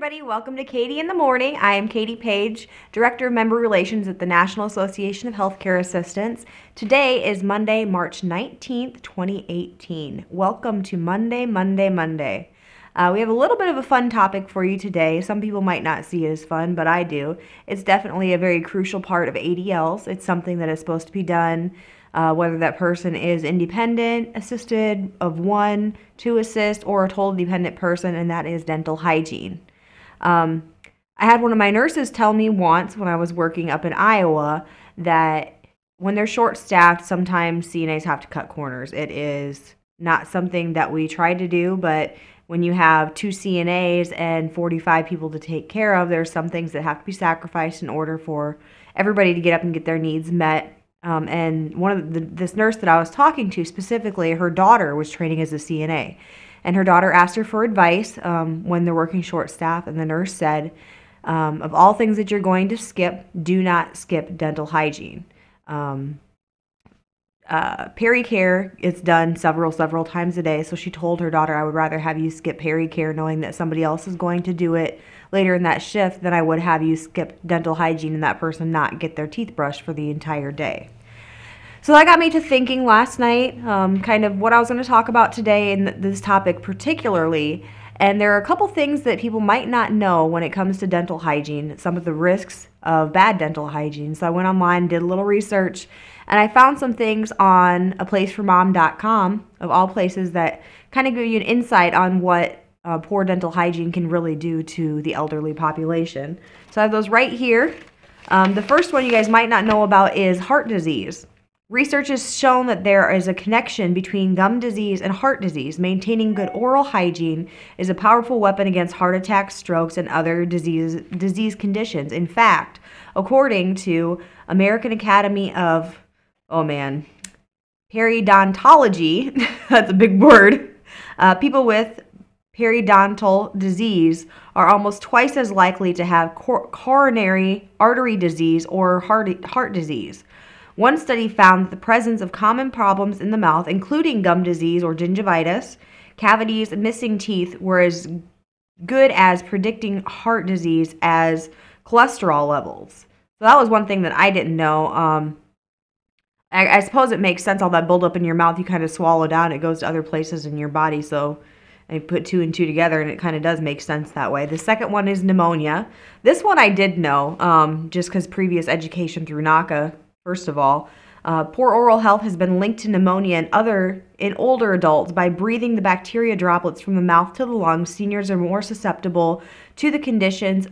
everybody. Welcome to Katie in the Morning. I am Katie Page, Director of Member Relations at the National Association of Healthcare Assistants. Today is Monday, March 19th, 2018. Welcome to Monday. We have a little bit of a fun topic for you today. Some people might not see it as fun, but I do. It's definitely a very crucial part of ADLs. It's something that is supposed to be done whether that person is independent, assisted of one, to assist, or a total dependent person, and that is dental hygiene. I had one of my nurses tell me once when I was working up in Iowa that when they're short-staffed, sometimes CNAs have to cut corners. It is not something that we try to do, but when you have 2 CNAs and 45 people to take care of, there's some things that have to be sacrificed in order for everybody to get up and get their needs met. And this nurse that I was talking to specifically, her daughter was training as a CNA. And her daughter asked her for advice when they're working short staff. And the nurse said, of all things that you're going to skip, do not skip dental hygiene. Peri-care is done several times a day. So she told her daughter, I would rather have you skip peri-care knowing that somebody else is going to do it later in that shift than I would have you skip dental hygiene and that person not get their teeth brushed for the entire day. So that got me to thinking last night, kind of what I was going to talk about today in this topic particularly. And there are a couple things that people might not know when it comes to dental hygiene, some of the risks of bad dental hygiene. So I went online, did a little research, and I found some things on aplaceformom.com, of all places, that kind of give you an insight on what poor dental hygiene can really do to the elderly population. So I have those right here. The first one you guys might not know about is heart disease. Research has shown that there is a connection between gum disease and heart disease. Maintaining good oral hygiene is a powerful weapon against heart attacks, strokes, and other disease conditions. In fact, according to American Academy of, Periodontology, that's a big word, people with periodontal disease are almost twice as likely to have coronary artery disease or heart disease. One study found that the presence of common problems in the mouth, including gum disease or gingivitis, cavities, and missing teeth, were as good as predicting heart disease as cholesterol levels. So that was one thing that I didn't know. I suppose it makes sense, all that buildup in your mouth you kind of swallow down, it goes to other places in your body, so I put 2 and 2 together, and it kind of does make sense that way. The second one is pneumonia. This one I did know, just because previous education through NACA, first of all. Poor oral health has been linked to pneumonia in older adults. By breathing the bacteria droplets from the mouth to the lungs, seniors are more susceptible to the conditions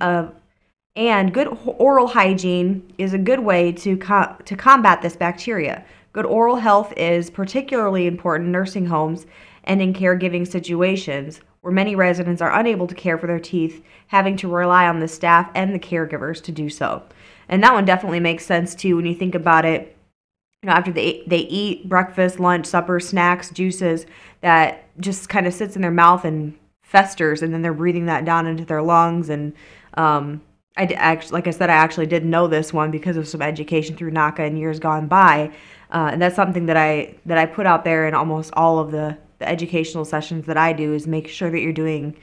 and good oral hygiene is a good way to combat this bacteria. Good oral health is particularly important in nursing homes and in caregiving situations where many residents are unable to care for their teeth, having to rely on the staff and the caregivers to do so. And that one definitely makes sense too when you think about it. You know, after they eat breakfast, lunch, supper, snacks, juices, that just kind of sits in their mouth and festers, and then they're breathing that down into their lungs. And like I said, I actually did know this one because of some education through NACA in years gone by. And that's something that I put out there in almost all of the educational sessions that I do, is make sure that you're doing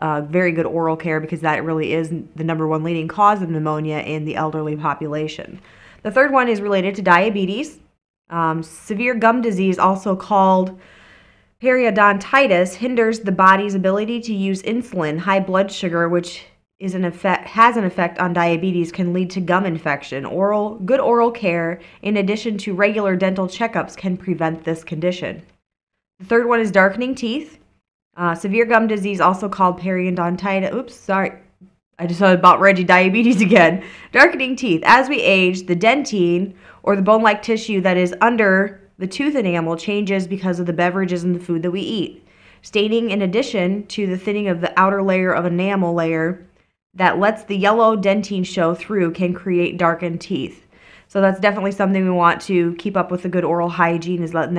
very good oral care, because that really is the #1 leading cause of pneumonia in the elderly population. The third one is related to diabetes. Severe gum disease, also called periodontitis, hinders the body's ability to use insulin. High blood sugar, which has an effect on diabetes, can lead to gum infection. Good oral care, in addition to regular dental checkups, can prevent this condition. The third one is darkening teeth. Severe gum disease, also called periodontitis. I just thought about diabetes again. Darkening teeth. As we age, the dentine, or the bone-like tissue that is under the tooth enamel, changes because of the beverages and the food that we eat. Staining, in addition to the thinning of the outer layer of enamel layer that lets the yellow dentine show through, can create darkened teeth. So that's definitely something we want to keep up with. The good oral hygiene is letting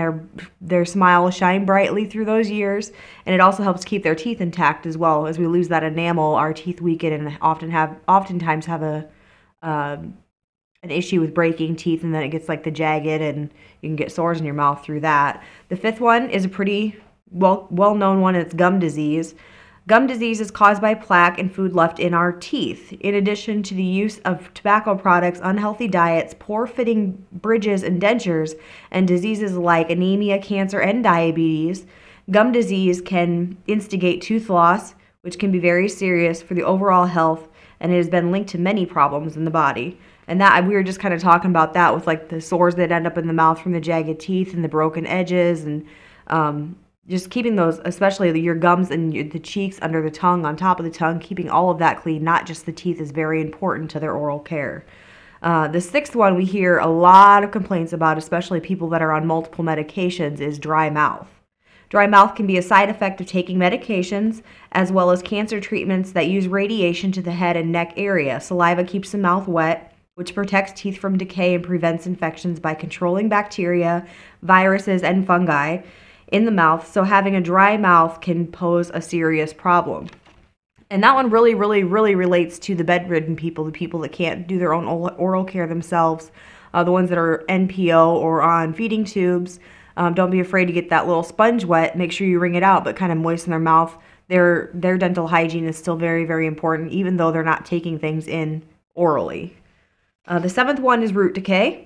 their smile shine brightly through those years, and it also helps keep their teeth intact as well. As we lose that enamel, our teeth weaken and oftentimes have an issue with breaking teeth, and then it gets like the jagged, and you can get sores in your mouth through that. The fifth one is a pretty well-known one. It's gum disease. Gum disease is caused by plaque and food left in our teeth. In addition to the use of tobacco products, unhealthy diets, poor fitting bridges and dentures, and diseases like anemia, cancer, and diabetes, gum disease can instigate tooth loss, which can be very serious for the overall health, and it has been linked to many problems in the body. And that we were just kind of talking about that with like the sores that end up in the mouth from the jagged teeth and the broken edges, and just keeping those, especially your gums and the cheeks, under the tongue, on top of the tongue, keeping all of that clean, not just the teeth, is very important to their oral care. The sixth one we hear a lot of complaints about, especially people that are on multiple medications, is dry mouth. Dry mouth can be a side effect of taking medications, as well as cancer treatments that use radiation to the head and neck area. Saliva keeps the mouth wet, which protects teeth from decay and prevents infections by controlling bacteria, viruses, and fungi in the mouth, so having a dry mouth can pose a serious problem. And that one really relates to the bedridden people, the people that can't do their own oral care themselves, the ones that are NPO or on feeding tubes. Don't be afraid to get that little sponge wet. Make sure you wring it out, but kind of moisten their mouth. Their dental hygiene is still very important, even though they're not taking things in orally. The seventh one is root decay.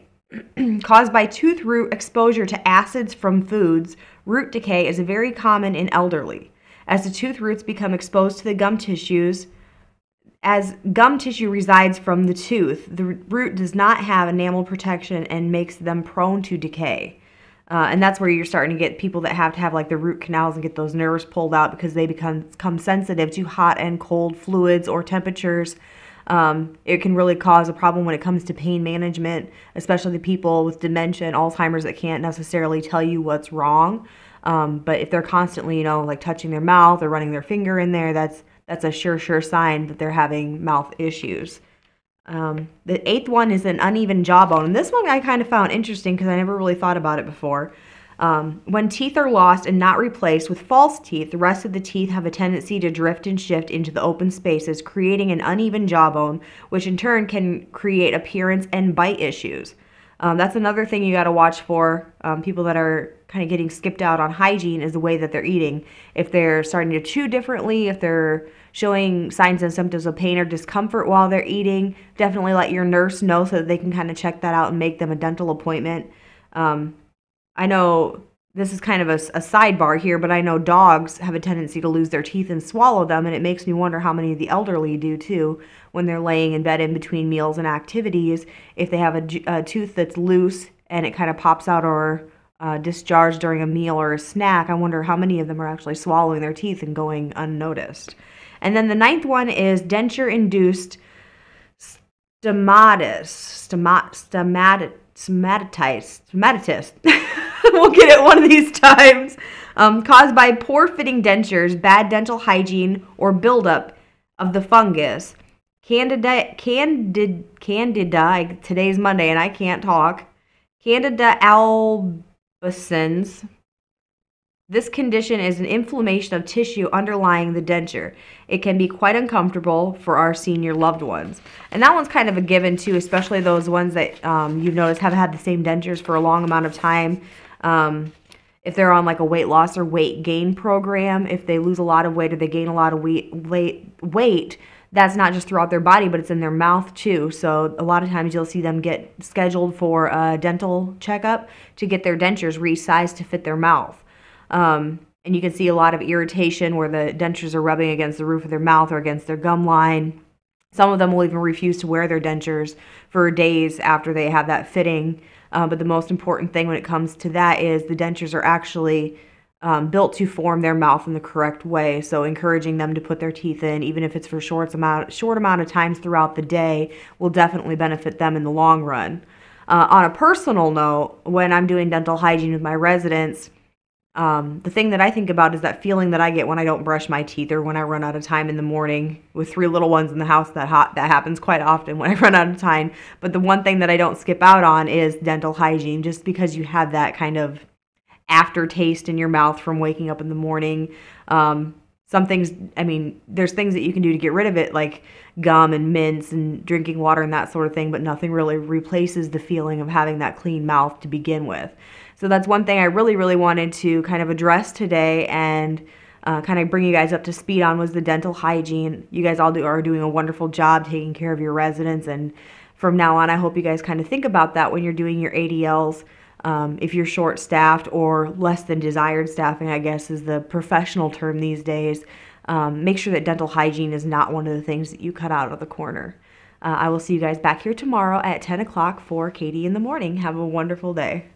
Caused by tooth root exposure to acids from foods, root decay is very common in elderly. As the tooth roots become exposed to the gum tissues, as gum tissue resides from the tooth, the root does not have enamel protection and makes them prone to decay. And that's where you're starting to get people that have to have like the root canals and get those nerves pulled out because they become sensitive to hot and cold fluids or temperatures. It can really cause a problem when it comes to pain management, especially the people with dementia and Alzheimer's that can't necessarily tell you what's wrong. But if they're constantly, like touching their mouth or running their finger in there, that's a sure sign that they're having mouth issues. The eighth one is an uneven jawbone. And this one I kind of found interesting because I never really thought about it before. When teeth are lost and not replaced with false teeth, the rest of the teeth have a tendency to drift and shift into the open spaces, creating an uneven jawbone, which in turn can create appearance and bite issues. That's another thing you got to watch for. People that are kind of getting skipped out on hygiene is the way that they're eating. If they're starting to chew differently, if they're showing signs and symptoms of pain or discomfort while they're eating, definitely let your nurse know so that they can kind of check that out and make them a dental appointment. I know this is kind of a sidebar here, but I know dogs have a tendency to lose their teeth and swallow them, and it makes me wonder how many of the elderly do too when they're laying in bed in between meals and activities. If they have a tooth that's loose and it kind of pops out or discharged during a meal or a snack, I wonder how many of them are actually swallowing their teeth and going unnoticed. And then the ninth one is denture-induced stomatitis. We'll get it one of these times. Caused by poor fitting dentures, bad dental hygiene, or buildup of the fungus. Candida, today's Monday and I can't talk. Candida albicans. This condition is an inflammation of tissue underlying the denture. It can be quite uncomfortable for our senior loved ones. And that one's kind of a given too, especially those ones that you've noticed have had the same dentures for a long amount of time. If they're on like a weight loss or weight gain program, if they lose a lot of weight or they gain a lot of weight, that's not just throughout their body, but it's in their mouth too. So a lot of times you'll see them get scheduled for a dental checkup to get their dentures resized to fit their mouth. And you can see a lot of irritation where the dentures are rubbing against the roof of their mouth or against their gum line. Some of them will even refuse to wear their dentures for days after they have that fitting. But the most important thing when it comes to that is the dentures are actually built to form their mouth in the correct way. So encouraging them to put their teeth in, even if it's for short amount of times throughout the day, will definitely benefit them in the long run. On a personal note, when I'm doing dental hygiene with my residents, the thing that I think about is that feeling that I get when I don't brush my teeth or when I run out of time in the morning with 3 little ones in the house. That happens quite often when I run out of time. But the one thing that I don't skip out on is dental hygiene, just because you have that kind of aftertaste in your mouth from waking up in the morning. Some things, there's things that you can do to get rid of it, like gum and mints and drinking water and that sort of thing, but nothing really replaces the feeling of having that clean mouth to begin with. So that's one thing I really wanted to kind of address today and kind of bring you guys up to speed on was the dental hygiene. You guys all are doing a wonderful job taking care of your residents, and from now on, I hope you guys kind of think about that when you're doing your ADLs. If you're short-staffed or less than desired staffing, I guess is the professional term these days, make sure that dental hygiene is not one of the things that you cut out of the corner. I will see you guys back here tomorrow at 10 o'clock for Katie in the Morning. Have a wonderful day.